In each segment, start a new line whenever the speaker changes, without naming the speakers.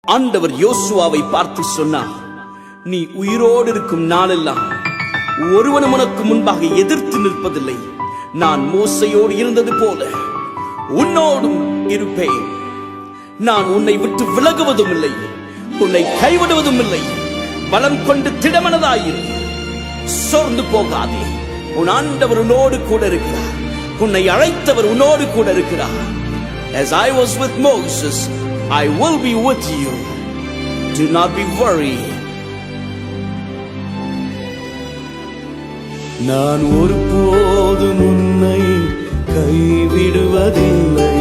ஆண்டவர் யோசுவாவை பார்த்து சொன்னார், நீ உயிரோடு இருக்கும் நாளெல்லாம் ஒருவனும் உனக்கு முன்பாக எதிர்த்து நிற்பதில்லை. நான் மோசையோடு இருந்தது போல உன்னோடும் இருப்பேன். நான் உன்னை விட்டு விலகுவதும் இல்லை, உன்னை கைவிடுவதும் இல்லை. பலம் கொண்டு திடமனதாயிரு, சோர்ந்து போகாதே. உன் ஆண்டவர் உன்னோடு கூட இருக்கிறார், உன்னை அழைத்தவர் உன்னோடு கூட இருக்கிறார். As I was with Moses, I will be with you. Do not be worried.
நான் ஒருபோதும் உன்னை கைவிடுவதில்லை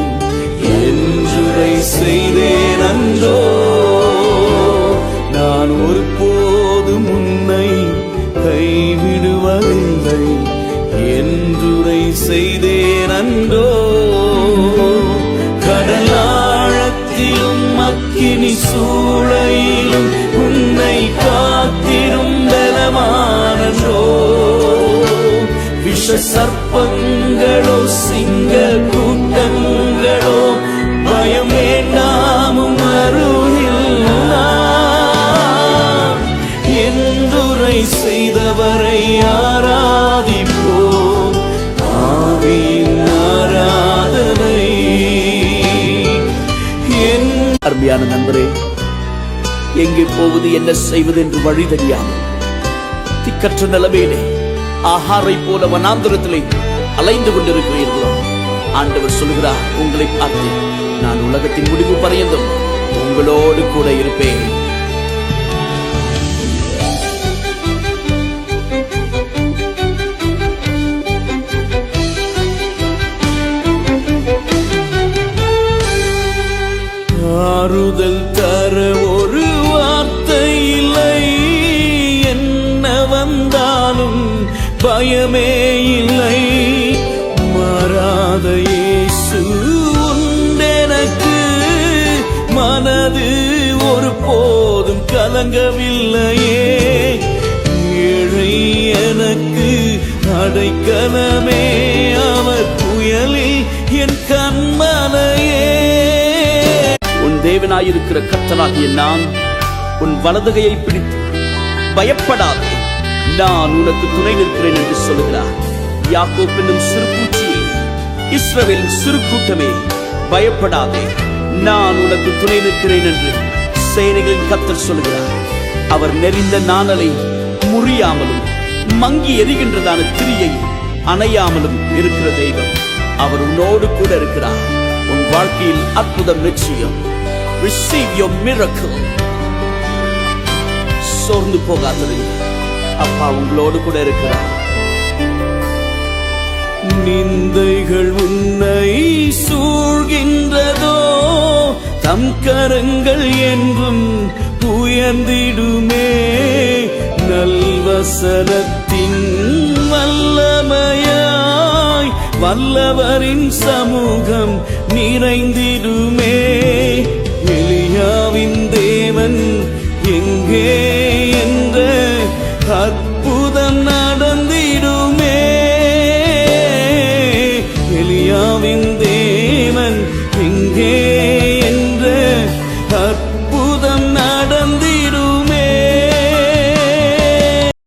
என்றுரை செய்தேன் அன்றோ. நான் ஒருபோதும் உன்னை கைவிடுவதில்லை என்றுரை செய்தேன் அன்றோ. கடலாழத்திலும் அக்கினி சூளையிலும் உன்னை காத்திடும் பலமானன்றோ. விஷ சர்ப்பங்களோ சிங்க கூட்டங்களோ பயம் வேண்டாமும் அருகில் நான் என்றுரை செய்தவரை ஆராதிப்போம். ஆவியின் ஆராதனை.
அருமையான நண்பரே, எங்கே போவது என்ன செய்வது என்று வழி தெரியாமல் திக்கற்ற நிலைமையிலே ஆகாரை போல வனாந்தரத்திலே அலைந்து கொண்டிருக்கிறீர்களோ, ஆண்டவர் சொல்கிறார் உங்களை பார்த்து, நான் உலகத்தின் முடிவு பரியந்தம் உங்களோடு கூட இருப்பேன்.
ஆறுதல் தர ஒரு வார்த்தை இல்லை, என்ன வந்தாலும் பயமே இல்லை. மாறாத இயேசு உண்டெனக்கு, மனது ஒரு போதும் கலங்கவில்லையே. ஏழை எனக்கு அடைக்கலமே, அவர் புயலில் என் கண்மலையே.
உன் தேவனாயிருக்கிற கர்த்தராகிய நான் உன் வலதுகையை பிடித்து பயப்படாதே, நான் உனக்கு துணை நிற்கிறேன் என்று சொல்லுகிறார். யாக்கோப் என்னும் சிறு பூச்சியே, இஸ்ரவேலின் சிறு கூட்டமே, பயப்படாதே, நான் உனக்கு துணை நிற்கிறேன் என்று சேனைகளின் கர்த்தர் சொல்லுகிறார். அவர் நெறிந்த நாணலை முறியாமலும் மங்கி எரிகின்றதான திரியை அணையாமலும் இருக்கிற தெய்வம். அவர் உன்னோடு கூட இருக்கிறார். உன் வாழ்க்கையில் அற்புதம் நிச்சயம். Receive your miracle. சோர்ந்து போகாதீங்க, அப்பா உங்களோடு கூட இருக்கிறார்.
நிந்தைகள் உன்னை சூழ்கின்றதோ, தம் கரங்கள் என்றும் உயர்ந்திடுமே. நல்வசனத்தின் வல்லமையாய் வல்லவரின் சமூகம் நிறைந்திடுமே. எலியாவின் தேவன் எங்கே என்ற அற்புதம்